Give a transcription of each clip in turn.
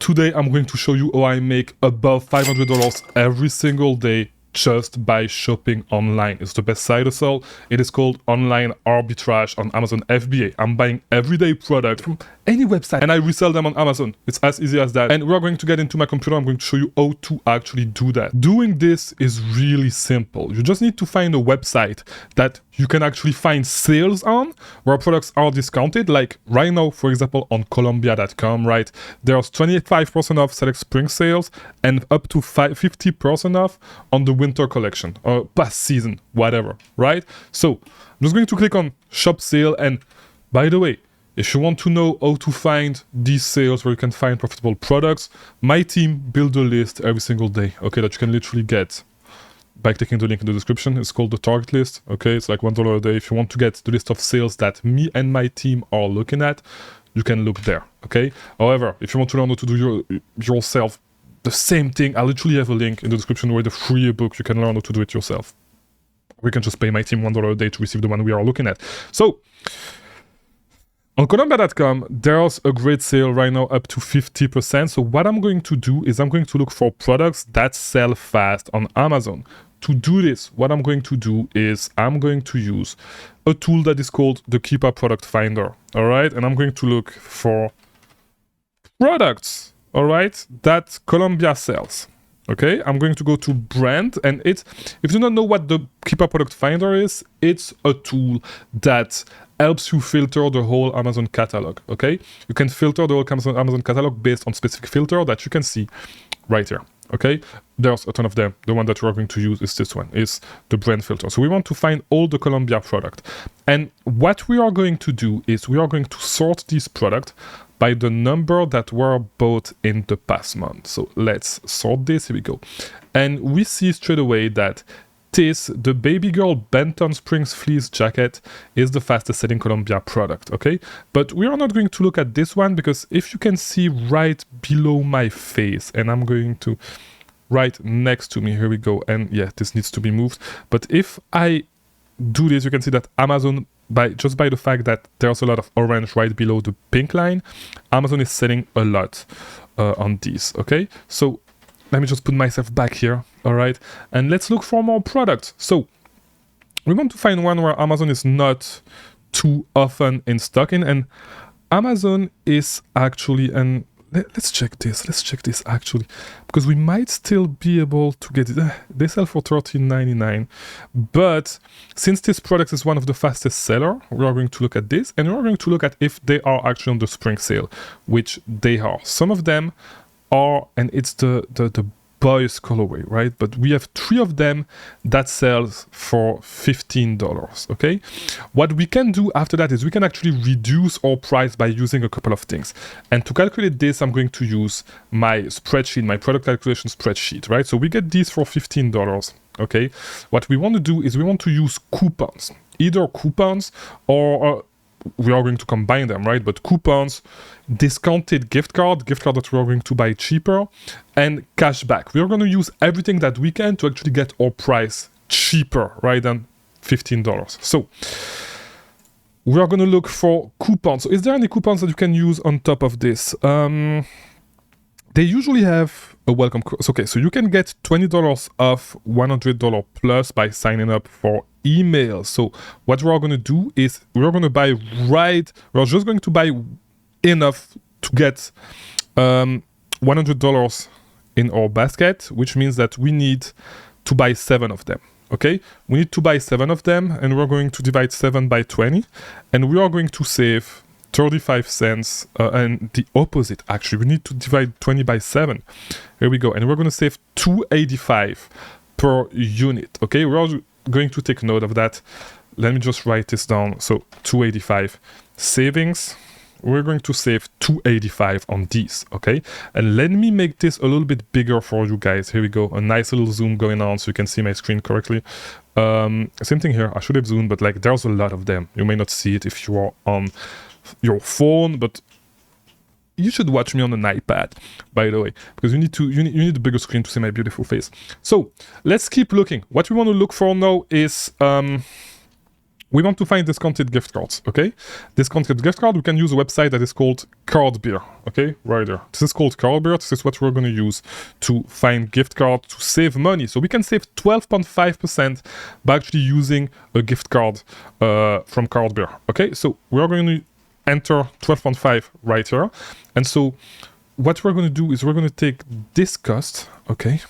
Today I'm going to show you how I make above $500 every single day just by shopping online. It's the best side hustle. It is called online arbitrage on Amazon FBA. I'm buying everyday product from any website and I resell them on Amazon. It's as easy as that. And we're going to get into my computer. I'm going to show you how to actually do that. Doing this is really simple. You just need to find a website that you can actually find sales on where products are discounted. Like right now, for example, on Columbia.com, right? There's 25% off select spring sales and up to 50% off on the winter collection or past season, whatever, right? So I'm just going to click on shop sale. And by the way, if you want to know how to find these sales where you can find profitable products, my team build a list every single day, okay, that you can literally get by clicking the link in the description. It's called the target list, okay? It's like $1 a day. If you want to get the list of sales that me and my team are looking at, you can look there, okay? However, if you want to learn how to do yourself the same thing, I literally have a link in the description with a free ebook. You can learn how to do it yourself. We can just pay my team $1 a day to receive the one we are looking at. So, on Columbia.com, there's a great sale right now up to 50%. So what I'm going to do is I'm going to look for products that sell fast on Amazon. To do this, what I'm going to do is I'm going to use a tool that is called the Keeper Product Finder, all right? And I'm going to look for products, all right, that Columbia sells. Okay, I'm going to go to brand, and if you do not know what the Keeper Product Finder is, it's a tool that helps you filter the whole Amazon catalog, okay? You can filter the whole Amazon catalog based on specific filter that you can see right here, okay? There's a ton of them. The one that we're going to use is this one, is the brand filter. So we want to find all the Columbia product. And what we are going to do is we are going to sort this product by the number that were bought in the past month. So let's sort this, here we go. And we see straight away that the Baby Girl Benton Springs Fleece Jacket is the fastest selling Columbia product, okay? But we are not going to look at this one because if you can see right below my face, and I'm going to right next to me, here we go. And yeah, this needs to be moved. But if I do this, you can see that Amazon, just by the fact that there's a lot of orange right below the pink line, Amazon is selling a lot on these, okay? So let me just put myself back here, all right? And let's look for more products. So we want to find one where Amazon is not too often in stock in, and Amazon is actually, and let's check this actually, because we might still be able to get it. They sell for $13.99, but since this product is one of the fastest seller, we are going to look at this, and we are going to look at if they are actually on the spring sale, which they are. Some of them are, and it's the boys colorway, right? But we have 3 of them that sells for $15, okay? What we can do after that is we can actually reduce our price by using a couple of things. And to calculate this, I'm going to use my spreadsheet, my product calculation spreadsheet, right? So we get these for $15, okay? What we want to do is we want to use coupons, either coupons or we are going to combine them, right? But coupons, discounted gift card that we are going to buy cheaper, and cashback. We are going to use everything that we can to actually get our price cheaper, right, than $15. So we are going to look for coupons. So is there any coupons that you can use on top of this? They usually have a welcome. Okay, so you can get $20 off $100 plus by signing up for email. So what we're going to do is we're going to buy we're just going to buy enough to get $100 in our basket, which means that we need to buy 7 of them. Okay, we need to buy 7 of them, and we're going to divide 7 by 20, and we are going to save 35 cents, and the opposite actually, we need to divide 20 by 7. Here we go, and we're going to save $2.85 per unit. Okay, we're all going to take note of that. Let me just write this down. So $2.85 savings. We're going to save $2.85 on these, okay? And let me make this a little bit bigger for you guys. Here we go, a nice little zoom going on so you can see my screen correctly. Same thing here, I should have zoomed, but like there's a lot of them. You may not see it if you are on your phone, but you should watch me on an iPad, by the way, because you need a bigger screen to see my beautiful face. So let's keep looking. What we want to look for now is we want to find discounted gift cards, okay? Discounted gift card, we can use a website that is called Cardbeer, okay? Right there. This is called Cardbeer. This is what we're going to use to find gift cards to save money. So we can save 12.5% by actually using a gift card from Cardbeer, okay? So we're going to enter 12.5 right here. And so what we're going to do is we're going to take this cost, okay,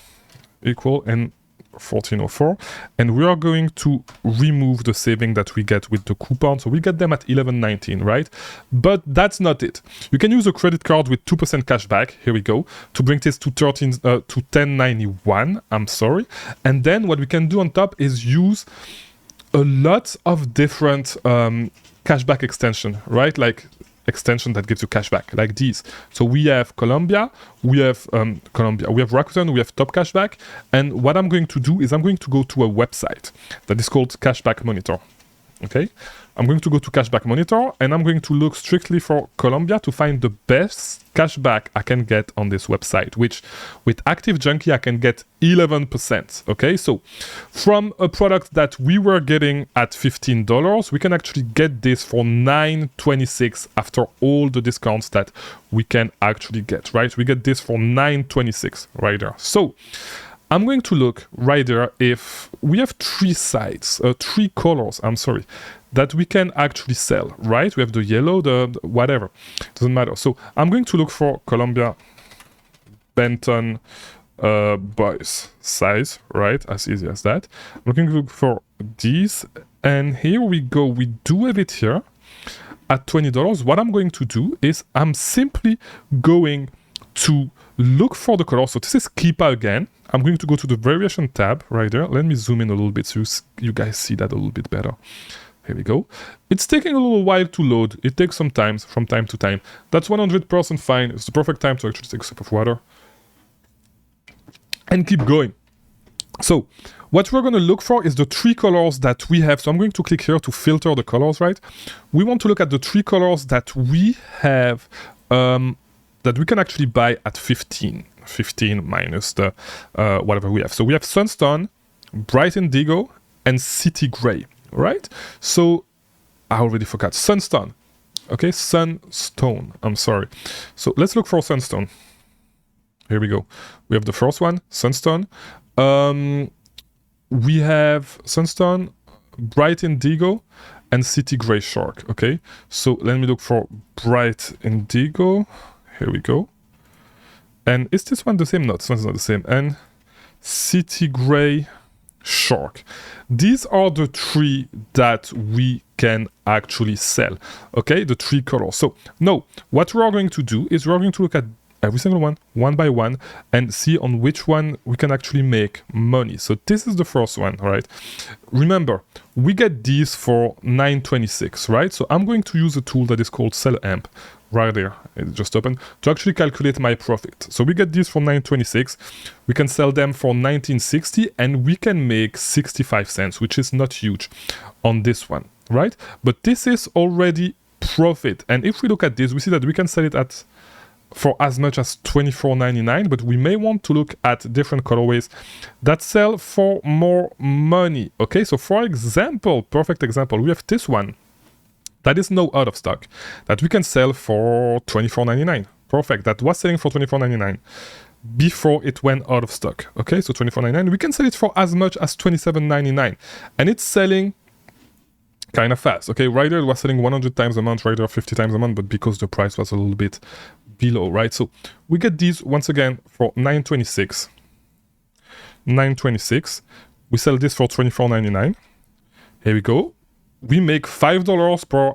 equal and 1404, and we are going to remove the saving that we get with the coupon. So we get them at 11.19, right? But that's not it. You can use a credit card with 2% cash back. Here we go, to bring this to 10.91. I'm sorry. And then what we can do on top is use a lot of different cashback extension, right? Like extension that gives you cashback, like these. So we have Colombia, we have Rakuten, we have Top Cashback, and what I'm going to do is I'm going to go to a website that is called Cashback Monitor. Okay, I'm going to go to Cashback Monitor and I'm going to look strictly for Colombia to find the best cashback I can get on this website, which with Active Junkie I can get 11%. Okay, so from a product that we were getting at $15, we can actually get this for $9.26 after all the discounts that we can actually get, right? We get this for $9.26 right there. So I'm going to look right there if we have three colors, that we can actually sell, right? We have the yellow, the whatever, doesn't matter. So I'm going to look for Columbia Benton boys size, right? As easy as that. I'm looking to look for these, and here we go. We do have it here at $20. What I'm going to do is I'm simply going to look for the color. So this is Keepa again. I'm going to go to the variation tab right there. Let me zoom in a little bit so you guys see that a little bit better. Here we go. It's taking a little while to load. It takes some time from time to time. That's 100% fine. It's the perfect time to actually take a sip of water and keep going. So what we're going to look for is the three colors that we have. So I'm going to click here to filter the colors, right? We want to look at the three colors that we have, that we can actually buy at 15 minus the whatever we have. So we have Sunstone, Bright Indigo, and City Gray, right? So I already forgot Sunstone. Okay, Sunstone, I'm sorry. So let's look for Sunstone. Here we go. We have the first one, Sunstone. We have Sunstone, Bright Indigo, and City Gray Shark. Okay, so let me look for Bright Indigo. Here we go. And is this one the same? No, this one's not the same. And City Gray Shark. These are the three that we can actually sell. Okay, the three colors. So no, what we are going to do is we're going to look at every single one by one, and see on which one we can actually make money. So this is the first one, right? Remember, we get these for $9.26, right? So I'm going to use a tool that is called Sell Amp. Right there, it's just open, to actually calculate my profit. So we get these for $9.26, we can sell them for $19.60, and we can make 65 cents, which is not huge on this one, right? But this is already profit. And if we look at this, we see that we can sell it for as much as $24.99, but we may want to look at different colorways that sell for more money. Okay, so for example, perfect example, we have this one that is now out of stock, that we can sell for $24.99. Perfect, that was selling for $24.99 before it went out of stock. Okay, so $24.99, we can sell it for as much as $27.99, and it's selling kind of fast. Okay, right there it was selling 100 times a month, right there 50 times a month, but because the price was a little bit below, right? So we get these once again for $9.26. We sell this for $24.99. Here we go. We make $5 per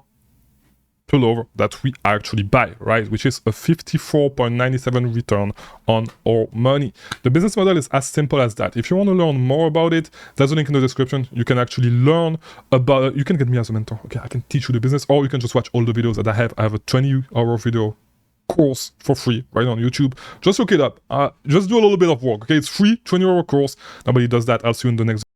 pullover that we actually buy, right? Which is a 54.97 return on our money. The business model is as simple as that. If you want to learn more about it, there's a link in the description. You can actually learn about it. You can get me as a mentor. Okay, I can teach you the business, or you can just watch all the videos that I have. I have a 20-hour video course for free right on YouTube. Just look it up. Just do a little bit of work. Okay, it's free, 20-hour course. Nobody does that. I'll see you in the next